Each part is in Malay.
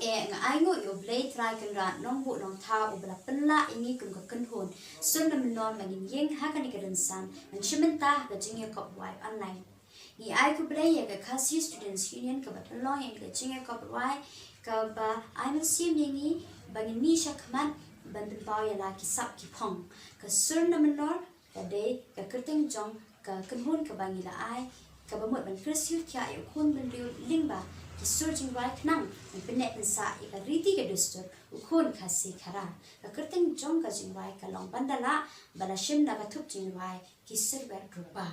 ai ngồi ở play try cần ra nong bộ nong thao ở bala penla ini kum ka kan hon sun na MYNNOR mangin yeng ha kan ka Rynsan man shimenta ka jinge kop Rwai online ni ai ku play ya ka khasi students union ka ba penlo yang ka jinge kop Rwai ka ba ai man sim yengi bangin mi sha khaman ban ben ba ya la ki sap ki phong ka sun na MYNNOR ka de ka kerteng jong ka kan hon ka bangi la ai ka ba mot ban krisyut kya yo khon ban riu lingba SUR Jingrwai knang penet pensa ika riti ke dustur ukun khasi khara ka kerteng jong ka Jingrwai ka long bandala bala shim na ka Thup Jingrwai ki Syrwet Rupa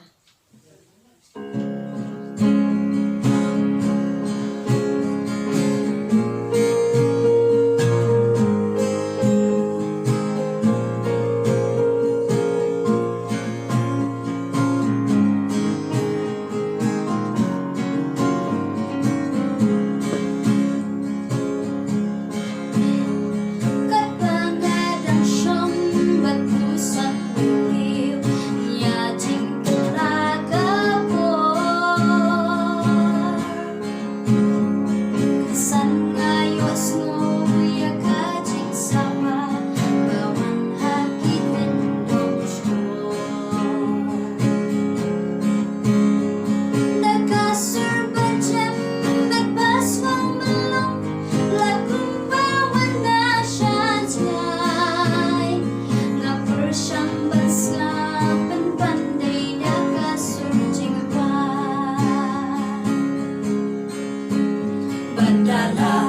Jaka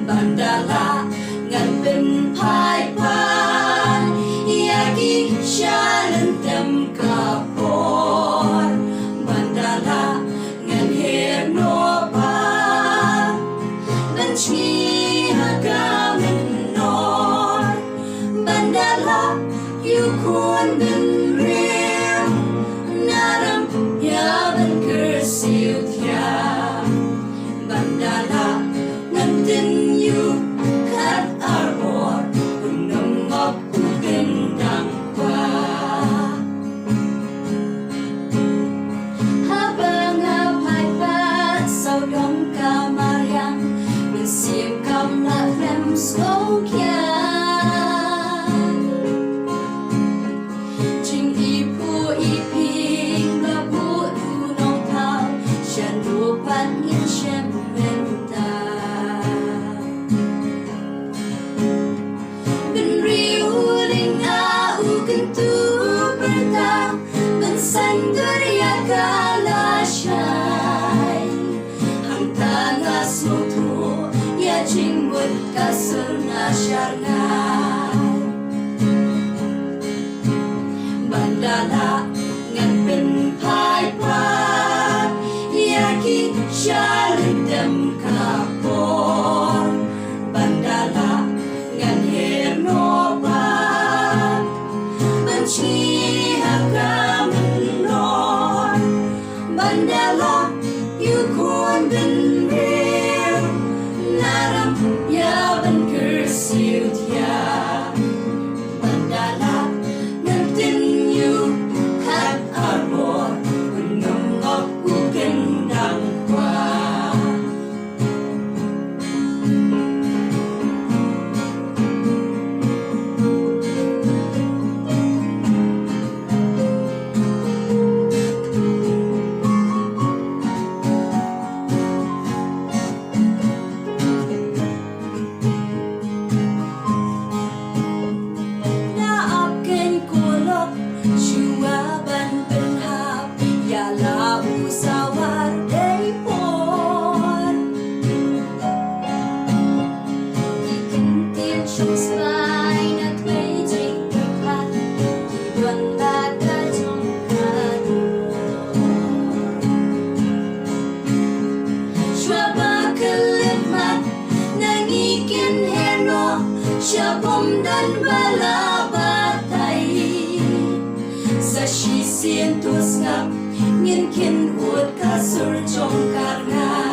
bandala ngan bin pai pan yaki shalan tem kapor bandala ngan her no pa benchi haga MYNNOR bandala yukun bin real naram ya ben kursiut ya bandala ngantin you kat arbor unongop gendang kwa habang apai pat sau dong kamaryang mensiam kam la lem skokyan jing ipu iping la bu du nong tao shan rupan in shem Sandur Jaka lasyai hang tangas motu ya jinggut kasur nasyarnai bandala ngan pin pai pat yaki shalit dem kapor bandala ngan her no pan benci hakam bandala yukun bin real naram ya ben kursiut ya bandala ngantin you kat arbor unongop kan balabatay sa sisien tus ngap ngin kin ut kasur chong karnga